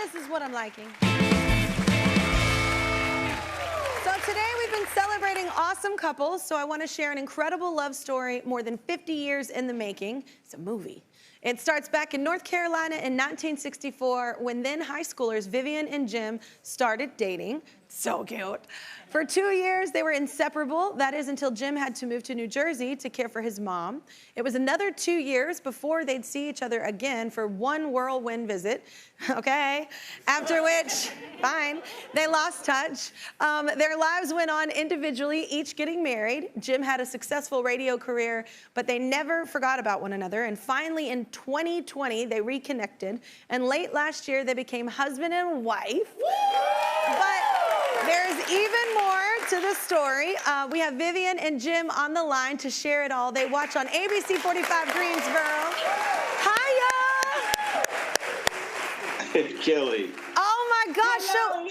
This is what I'm liking. So today we've been celebrating awesome couples, so I want to share an incredible love story more than 50 years in the making. It's a movie. It starts back in North Carolina in 1964 when then high schoolers Vivian and Jim started dating. So cute. For 2 years, they were inseparable. That is until Jim had to move to New Jersey to care for his mom. It was another 2 years before they'd see each other again for one whirlwind visit. Okay. After which, fine, they lost touch. Their lives went on individually, each getting married. Jim had a successful radio career, but they never forgot about one another. And finally, in 2020, they reconnected. And late last year, they became husband and wife. But there's even more to the story. We have Vivian and Jim on the line to share it all. They watch on ABC 45 Greensboro. Hiya! Kelly. Oh my gosh. Hello.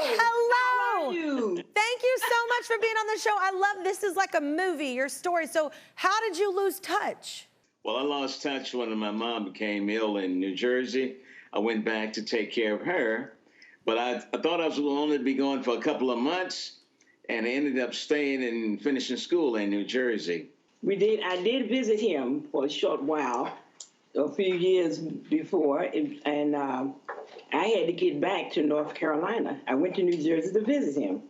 Hello. How are you? Thank you so much for being on the show. I love this is like a movie, your story. So how did you lose touch? Well, I lost touch when my mom became ill in New Jersey. I went back to take care of her, but I thought I was only be going for a couple of months, and I ended up staying and finishing school in New Jersey. I did visit him for a short while, a few years before, and I had to get back to North Carolina. I went to New Jersey to visit him,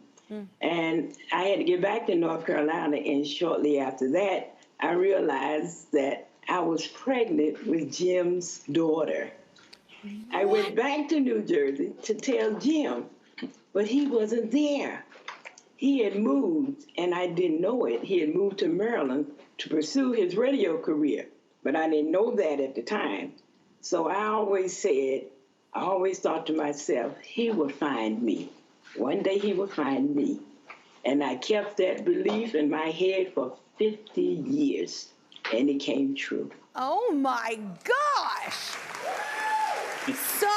and I had to get back to North Carolina, and shortly after that, I realized that I was pregnant with Jim's daughter. I went back to New Jersey to tell Jim, but he wasn't there. He had moved, and I didn't know it. He had moved to Maryland to pursue his radio career, but I didn't know that at the time. So I always thought to myself, he will find me. One day he will find me. And I kept that belief in my head for 50 years, and it came true. Oh my gosh. So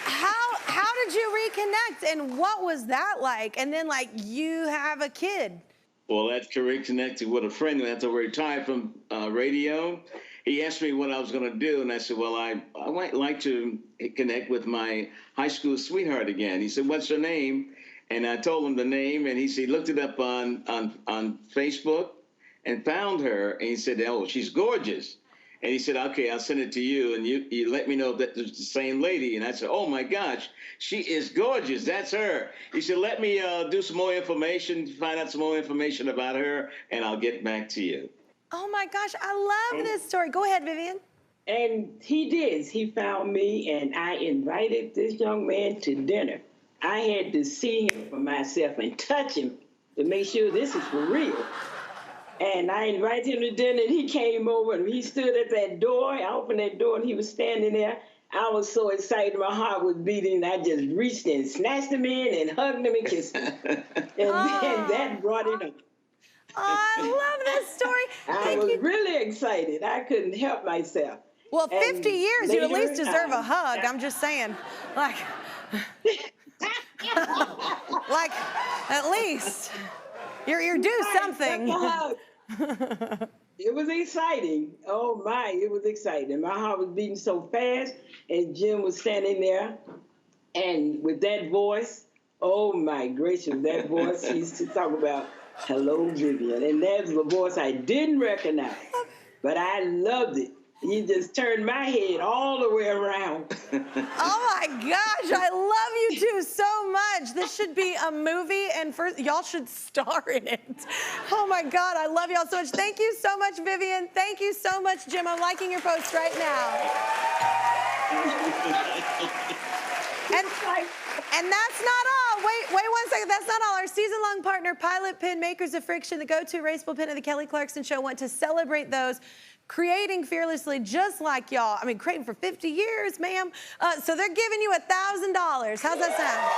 how did you reconnect, and what was that like? And then like you have a kid. Well, that's reconnected with a friend after I retired from radio. He asked me what I was going to do, and I said, well, I might like to connect with my high school sweetheart again. He said, what's her name? And I told him the name, and he looked it up on Facebook and found her, and he said, oh, she's gorgeous. And he said, okay, I'll send it to you, and you let me know if that's the same lady. And I said, oh, my gosh, she is gorgeous. That's her. He said, let me do some more information, find out some more information about her, and I'll get back to you. Oh, my gosh, I love this story. Go ahead, Vivian. And he did. He found me, and I invited this young man to dinner. I had to see him for myself and touch him to make sure this is for real. And I invited him to dinner, and he came over, and he stood at that door. I opened that door, and he was standing there. I was so excited. My heart was beating. I just reached and snatched him in and hugged him and kissed him. And then that brought it up. Oh, I love this story. I was really excited. I couldn't help myself. Well, 50 years, you at least deserve a hug. I'm just saying. Like, like at least. You're due something. It was exciting. Oh my, it was exciting. My heart was beating so fast, and Jim was standing there, and with that voice, oh my gracious, that voice, he used to talk about, hello, Vivian. And that was a voice I didn't recognize, but I loved it. He just turned my head all the way around. Oh my gosh, I love you two so much. This should be a movie, and first, y'all should star in it. Oh my God, I love y'all so much. Thank you so much, Vivian. Thank you so much, Jim. I'm liking your post right now. And that's not all. Wait 1 second. That's not all. Our season-long partner, Pilot Pin, makers of Friction, the go-to erasable pin of the Kelly Clarkson Show, want to celebrate those creating fearlessly just like y'all. I mean, creating for 50 years, ma'am. So they're giving you $1,000. How's that sound?